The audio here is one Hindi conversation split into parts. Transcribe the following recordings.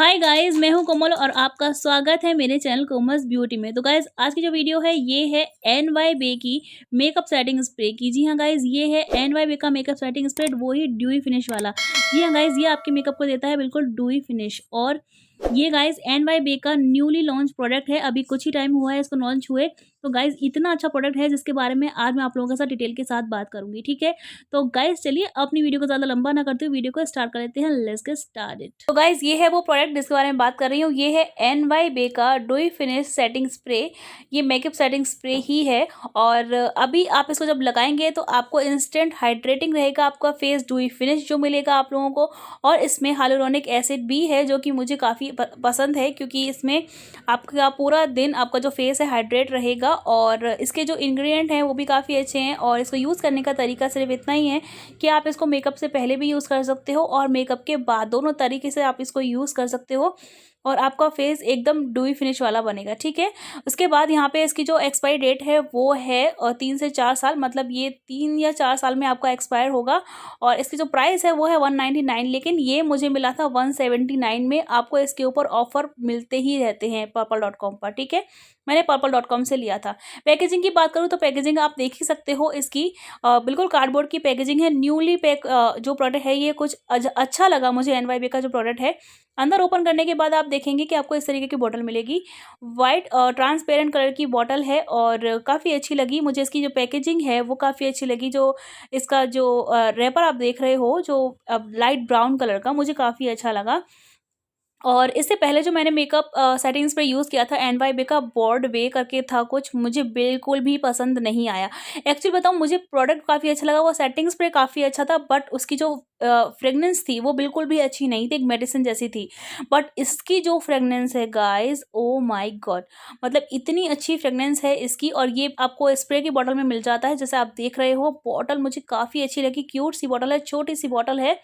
हाय गाइस, मैं हूं कोमल और आपका स्वागत है मेरे चैनल कोमल्स ब्यूटी में। तो गाइस, आज की जो वीडियो है ये है एनवाई बे की मेकअप सेटिंग स्प्रे की। जी हाँ गाइस, ये है एनवाई बे का मेकअप सेटिंग स्प्रे, वो ही ड्यूई फिनिश वाला। जी हाँ गाइस, ये आपके मेकअप को देता है बिल्कुल ड्यूई फिनिश। और ये गाइस एनवाई बे का न्यूली लॉन्च प्रोडक्ट है, अभी कुछ ही टाइम हुआ है इसको लॉन्च हुए। तो गाइस इतना अच्छा प्रोडक्ट है जिसके बारे में आज मैं आप लोगों के साथ डिटेल के साथ बात करूंगी, ठीक है। तो गाइस चलिए अपनी वीडियो को ज़्यादा लंबा ना करते हुए वीडियो को स्टार्ट कर लेते हैं। Let's get started. तो गाइस ये है वो प्रोडक्ट जिसके बारे में बात कर रही हूँ। ये है एनवाई बे का ड्यूई फिनिश सेटिंग स्प्रे। ये मेकअप सेटिंग स्प्रे ही है और अभी आप इसको जब लगाएंगे तो आपको इंस्टेंट हाइड्रेटिंग रहेगा, आपका फेस ड्यूई फिनिश जो मिलेगा आप लोगों को। और इसमें हाइलुरोनिक एसिड भी है जो कि मुझे काफ़ी पसंद है, क्योंकि इसमें आपका पूरा दिन आपका जो फेस है हाइड्रेट रहेगा। और इसके जो इंग्रेडिएंट हैं वो भी काफ़ी अच्छे हैं। और इसको यूज़ करने का तरीका सिर्फ इतना ही है कि आप इसको मेकअप से पहले भी यूज़ कर सकते हो और मेकअप के बाद, दोनों तरीके से आप इसको यूज़ कर सकते हो और आपका फेस एकदम ड्यूई फिनिश वाला बनेगा, ठीक है। उसके बाद यहाँ पे इसकी जो एक्सपायरी डेट है वो है 3 से 4 साल, मतलब ये 3 या 4 साल में आपका एक्सपायर होगा। और इसकी जो प्राइस है वो है 199, लेकिन ये मुझे मिला था 179 में। आपको इसके ऊपर ऑफर मिलते ही रहते हैं purple.com पर, ठीक है। मैंने purple.com से लिया था। पैकेजिंग की बात करूँ तो पैकेजिंग आप देख ही सकते हो इसकी, बिल्कुल कार्डबोर्ड की पैकेजिंग है। न्यूली पैक जो प्रोडक्ट है ये कुछ अच्छा लगा मुझे। एनवाईबी का जो प्रोडक्ट है, अंदर ओपन करने के बाद आप देखेंगे कि आपको इस तरीके की बोतल मिलेगी। वाइट ट्रांसपेरेंट कलर की बोतल है और काफ़ी अच्छी लगी मुझे। इसकी जो पैकेजिंग है वो काफ़ी अच्छी लगी। जो इसका जो रैपर आप देख रहे हो जो लाइट ब्राउन कलर का, मुझे काफ़ी अच्छा लगा। और इससे पहले जो मैंने मेकअप सेटिंग स्प्रे यूज़ किया था एनवाईबी का, ब्रॉडवे करके था कुछ, मुझे बिल्कुल भी पसंद नहीं आया। एक्चुअली बताऊँ, मुझे प्रोडक्ट काफ़ी अच्छा लगा, वो सेटिंग स्प्रे काफ़ी अच्छा था, बट उसकी जो फ्रेगनेंस थी वो बिल्कुल भी अच्छी नहीं थी, एक मेडिसिन जैसी थी। बट इसकी जो फ्रेगनेंस है गाइस, ओ माय गॉड, मतलब इतनी अच्छी फ्रेगनेंस है इसकी। और ये आपको स्प्रे की बॉटल में मिल जाता है, जैसे आप देख रहे हो। बॉटल मुझे काफ़ी अच्छी लगी, क्यूट सी बॉटल है, छोटी सी बॉटल है,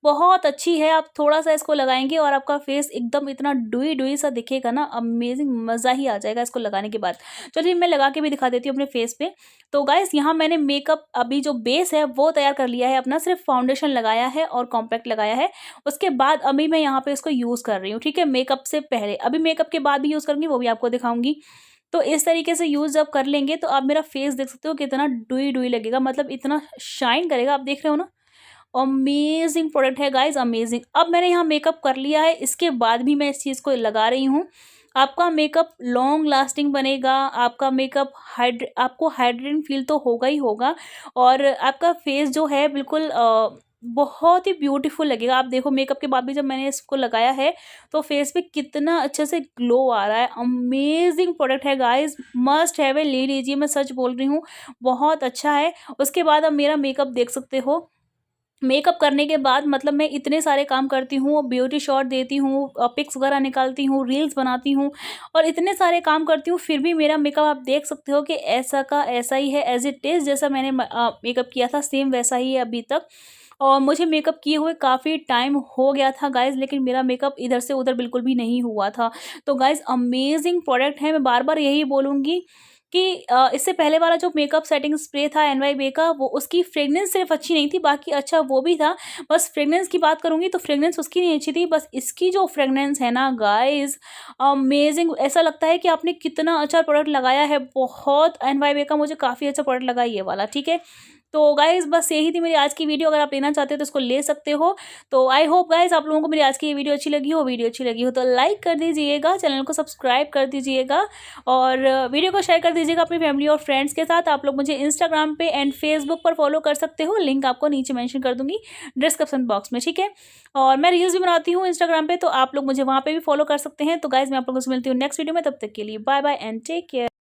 बहुत अच्छी है। आप थोड़ा-सा इसको लगाएँगे और आपका फेस एकदम इतना डूई-डूई सा दिखेगा ना, अमेज़िंग, मज़ा ही आ जाएगा इसको लगाने के बाद। चलिए मैं लगा के भी दिखा देती हूँ अपने फेस पे। तो गाइस यहाँ मैंने मेकअप अभी जो बेस है वो तैयार कर लिया है अपना, सिर्फ फाउंडेशन लगाया है और कॉम्पैक्ट लगाया है। उसके बाद अभी मैं यहाँ पे इसको यूज़ कर रही हूँ, ठीक है, मेकअप से पहले। अभी मेकअप के बाद भी यूज़ करूँगी, वो भी आपको दिखाऊँगी। तो इस तरीके से यूज़ जब कर लेंगे तो आप मेरा फेस देख सकते हो कितना डूई-डूई लगेगा, मतलब इतना शाइन करेगा, आप देख रहे हो ना। अमेजिंग प्रोडक्ट है गाइज, अमेजिंग। अब मैंने यहाँ मेकअप कर लिया है, इसके बाद भी मैं इस चीज़ को लगा रही हूँ। आपका मेकअप लॉन्ग लास्टिंग बनेगा, आपका मेकअप आपको हाइड्रेटिंग फील तो होगा ही होगा। और आपका फेस जो है बिल्कुल बहुत ही ब्यूटीफुल लगेगा। आप देखो मेकअप के बाद भी जब मैंने इसको लगाया है तो फेस पे कितना अच्छे से ग्लो आ रहा है। अमेजिंग प्रोडक्ट है गाइज, मस्ट हैव ए, ले लीजिए, मैं सच बोल रही हूँ, बहुत अच्छा है। उसके बाद अब मेरा मेकअप देख सकते हो। मेकअप करने के बाद मतलब मैं इतने सारे काम करती हूँ, ब्यूटी शॉट देती हूँ, पिक्स वगैरह निकालती हूँ, रील्स बनाती हूँ और इतने सारे काम करती हूँ, फिर भी मेरा मेकअप आप देख सकते हो कि ऐसा का ऐसा ही है, एज इट इज़। जैसा मैंने मेकअप किया था सेम वैसा ही है अभी तक। और मुझे मेकअप किए हुए काफ़ी टाइम हो गया था गाइज़, लेकिन मेरा मेकअप इधर से उधर बिल्कुल भी नहीं हुआ था। तो गाइज़ अमेजिंग प्रोडक्ट है, मैं बार-बार यही बोलूँगी कि इससे पहले वाला जो मेकअप सेटिंग स्प्रे था एनवाईबी का, वो उसकी फ्रेग्रेंस सिर्फ अच्छी नहीं थी, बाकी अच्छा वो भी था। बस फ्रेग्रेंस की बात करूँगी तो फ्रेग्रेंस उसकी नहीं अच्छी थी, बस इसकी जो फ्रेग्रेंस है ना गाइज़, अमेजिंग। ऐसा लगता है कि आपने कितना अच्छा प्रोडक्ट लगाया है। बहुत एनवाईबी का मुझे काफ़ी अच्छा प्रोडक्ट लगा ये वाला, ठीक है। तो गाइज़ बस यही थी मेरी आज की वीडियो, अगर आप लेना चाहते हो तो इसको ले सकते हो। तो आई होप गाइज़ आप लोगों को मेरी आज की ये वीडियो अच्छी लगी हो। वीडियो अच्छी लगी हो तो लाइक कर दीजिएगा, चैनल को सब्सक्राइब कर दीजिएगा और वीडियो को शेयर कर दीजिएगा अपनी फैमिली और फ्रेंड्स के साथ। आप लोग मुझे इंस्टाग्राम पे एंड फेसबुक पर फॉलो कर सकते हो, लिंक आपको नीचे मेंशन कर दूंगी डिस्क्रिप्शन बॉक्स में, ठीक है। और मैं रील्स भी बनाती हूँ इंस्टाग्राम पे, तो आप लोग मुझे वहाँ पे भी फॉलो कर सकते हैं। तो गाइज़ मैं आप लोगों से मिलती हूँ नेक्स्ट वीडियो में, तब तक के लिए bye bye and take care.